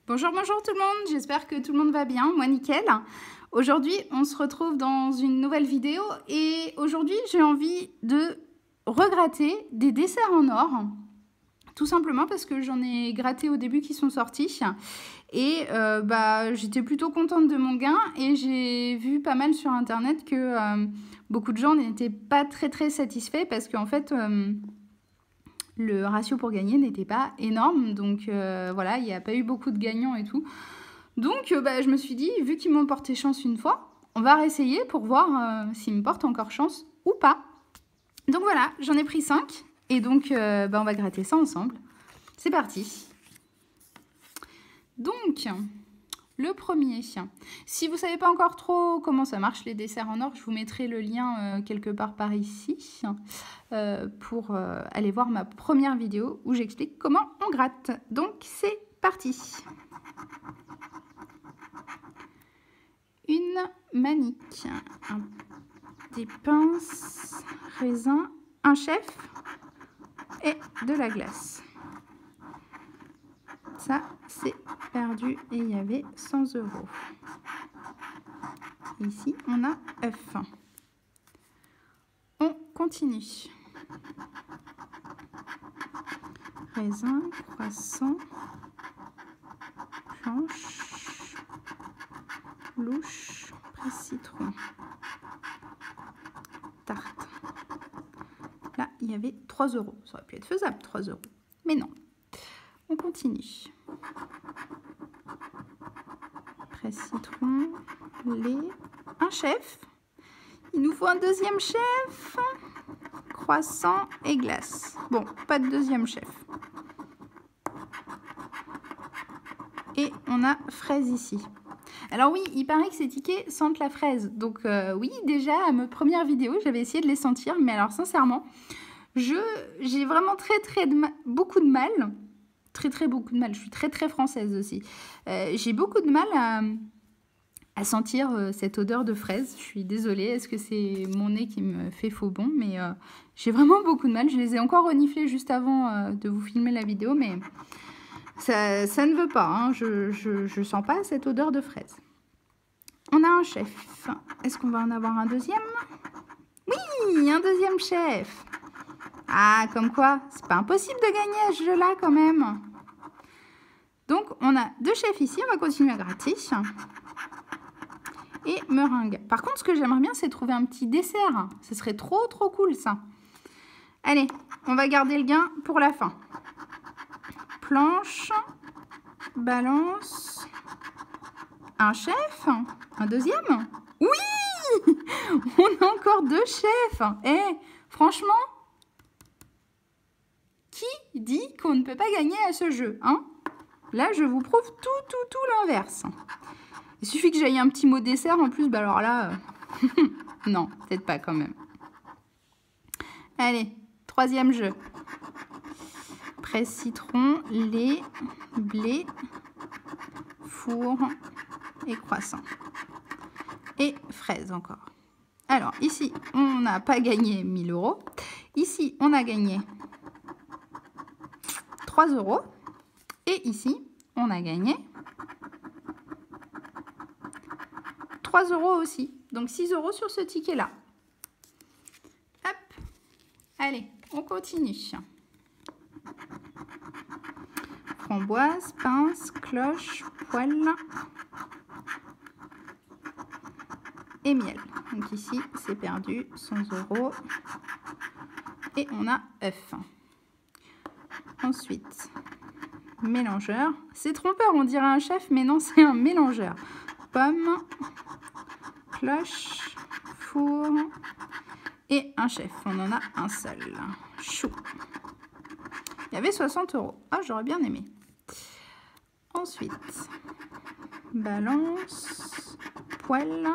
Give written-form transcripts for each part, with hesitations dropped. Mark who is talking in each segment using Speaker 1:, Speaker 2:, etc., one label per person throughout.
Speaker 1: Bonjour, bonjour tout le monde, j'espère que tout le monde va bien, moi nickel. Aujourd'hui, on se retrouve dans une nouvelle vidéo et aujourd'hui, j'ai envie de regratter des desserts en or. Tout simplement parce que j'en ai gratté au début qui sont sortis et j'étais plutôt contente de mon gain et j'ai vu pas mal sur internet que beaucoup de gens n'étaient pas très satisfaits parce qu'en fait... le ratio pour gagner n'était pas énorme, donc voilà, il n'y a pas eu beaucoup de gagnants et tout. Donc je me suis dit, vu qu'ils m'ont porté chance une fois, on va réessayer pour voir s'ils me portent encore chance ou pas. Donc voilà, j'en ai pris 5 et donc on va gratter ça ensemble. C'est parti. Donc, le premier, si vous ne savez pas encore trop comment ça marche les desserts en or, je vous mettrai le lien quelque part par ici pour aller voir ma première vidéo où j'explique comment on gratte. Donc c'est parti. Une manique, des pinces, raisins, un chef et de la glace. Ça, c'est perdu et il y avait 100 €. Ici, on a œuf. On continue. Raisin, croissant, planche, louche, presse-citron, tarte. Là, il y avait 3 €. Ça aurait pu être faisable, 3 €. Mais non. On continue. Presse-citron, lait, un chef. Il nous faut un deuxième chef. Croissant et glace. Bon, pas de deuxième chef. Et on a fraise ici. Alors oui, il paraît que ces tickets sentent la fraise. Donc oui, déjà à ma première vidéo, j'avais essayé de les sentir. Mais alors sincèrement, j'ai vraiment beaucoup de mal. Beaucoup de mal. Je suis très française aussi. J'ai beaucoup de mal à sentir cette odeur de fraise. Je suis désolée. Est-ce que c'est mon nez qui me fait faux bon? Mais j'ai vraiment beaucoup de mal. Je les ai encore reniflés juste avant de vous filmer la vidéo. Mais ça ne veut pas. Hein. Je sens pas cette odeur de fraise. On a un chef. Est-ce qu'on va en avoir un deuxième? Oui, un deuxième chef. Ah, comme quoi, c'est pas impossible de gagner à ce jeu-là quand même. Donc, on a 2 chefs ici. On va continuer à gratter. Et meringue. Par contre, ce que j'aimerais bien, c'est trouver un petit dessert. Ce serait trop cool, ça. Allez, on va garder le gain pour la fin. Planche, balance, un chef, un deuxième. Oui, on a encore 2 chefs. Eh, franchement, qui dit qu'on ne peut pas gagner à ce jeu, hein? Là, je vous prouve tout l'inverse. Il suffit que j'aille un petit mot dessert en plus, bah alors là, non, peut-être pas quand même. Allez, 3e jeu. Presse-citron, lait, blé, four et croissant. Et fraise encore. Alors, ici, on n'a pas gagné 1 000 €. Ici, on a gagné 3 €. Et ici, on a gagné 3 € aussi. Donc 6 € sur ce ticket-là. Hop. Allez, on continue. Framboise, pince, cloche, poêle et miel. Donc ici, c'est perdu, 100 €. Et on a œuf. Ensuite, mélangeur. C'est trompeur, on dirait un chef, mais non, c'est un mélangeur. Pomme, cloche, four et un chef. On en a un seul. Chou. Il y avait 60 €. Ah, j'aurais bien aimé. Ensuite, balance, poêle,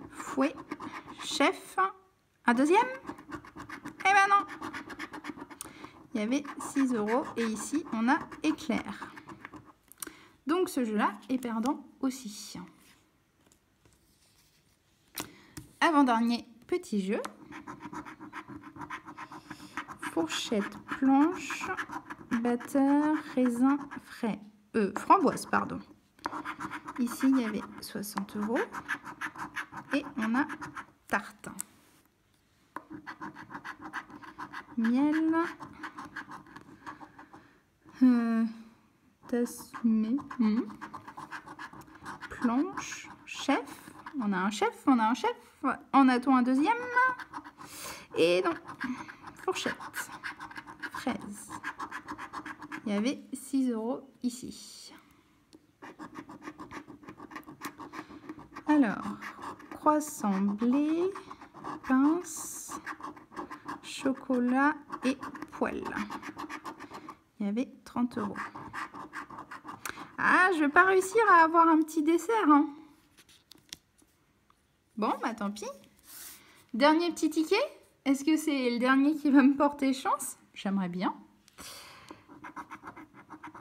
Speaker 1: fouet, chef. Un deuxième? Eh ben non. Il y avait 6 € et ici, on a éclair. Donc, ce jeu-là est perdant aussi. Avant-dernier petit jeu. Fourchette, planche, batteur, raisin frais, framboise, pardon. Ici, il y avait 60 €. Et on a tarte. Miel. Tasmé. Planche. Chef. On a un chef, on a un chef. En a-t-on un deuxième? Et non. Fourchette. Fraise. Il y avait 6 € ici. Alors, croissant blé, pince, chocolat et poêle. Il y avait 30 €. Ah, je vais pas réussir à avoir un petit dessert, hein. Bon, bah tant pis. Dernier petit ticket. Est-ce que c'est le dernier qui va me porter chance? J'aimerais bien.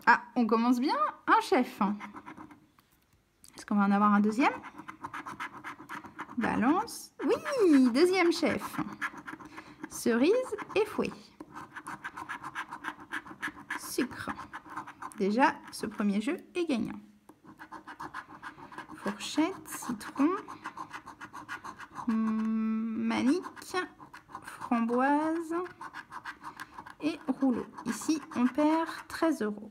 Speaker 1: Ah, on commence bien. Un chef. Est-ce qu'on va en avoir un deuxième? Balance. Oui, deuxième chef. Cerise et fouet. Sucre. Déjà, ce premier jeu est gagnant. Fourchette, citron, manique, framboise et rouleau. Ici, on perd 13 €.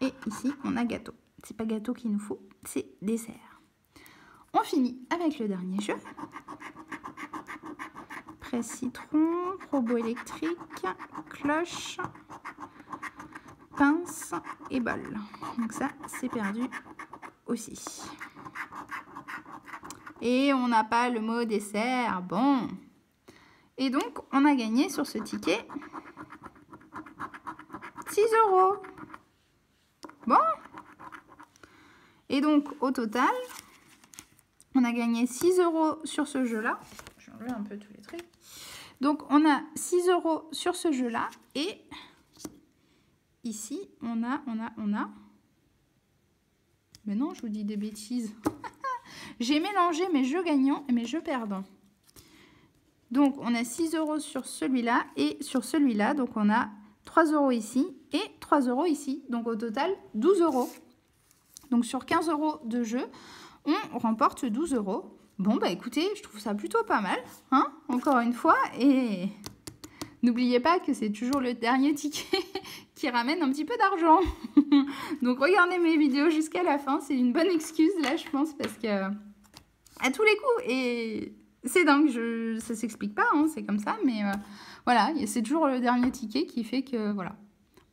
Speaker 1: Et ici, on a gâteau. C'est pas gâteau qu'il nous faut, c'est dessert. On finit avec le dernier jeu. Presse citron, robot électrique, cloche, pince et bol. Donc ça, c'est perdu aussi. Et on n'a pas le mot dessert. Bon. Et donc, on a gagné sur ce ticket 6 €. Bon. Et donc, au total, on a gagné 6 € sur ce jeu-là. Je vais enlever un peu tous les trucs. Donc, on a 6 € sur ce jeu-là. Et ici, on a... Mais non, je vous dis des bêtises. J'ai mélangé mes jeux gagnants et mes jeux perdants. Donc, on a 6 € sur celui-là et sur celui-là. Donc, on a 3 € ici et 3 € ici. Donc, au total, 12 €. Donc, sur 15 € de jeu, on remporte 12 €. Bon, bah écoutez, je trouve ça plutôt pas mal, hein, encore une fois. Et n'oubliez pas que c'est toujours le dernier ticket qui ramène un petit peu d'argent. Donc, regardez mes vidéos jusqu'à la fin. C'est une bonne excuse, là, je pense, parce que à tous les coups, et c'est dingue, ça s'explique pas, hein, c'est comme ça, mais voilà, c'est toujours le dernier ticket qui fait que, voilà.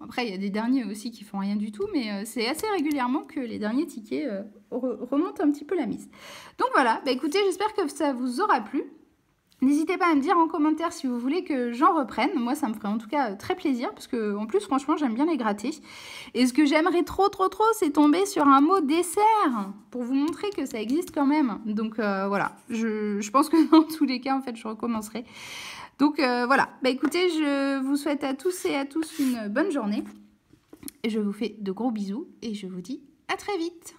Speaker 1: Après, il y a des derniers aussi qui font rien du tout, mais c'est assez régulièrement que les derniers tickets remontent un petit peu la mise. Donc voilà, bah écoutez, j'espère que ça vous aura plu. N'hésitez pas à me dire en commentaire si vous voulez que j'en reprenne. Moi, ça me ferait en tout cas très plaisir, parce que en plus, franchement, j'aime bien les gratter. Et ce que j'aimerais trop, c'est tomber sur un mot dessert, pour vous montrer que ça existe quand même. Donc voilà, je pense que dans tous les cas, en fait, je recommencerai. Donc voilà, bah écoutez, je vous souhaite à tous et à tous une bonne journée. Et je vous fais de gros bisous et je vous dis à très vite.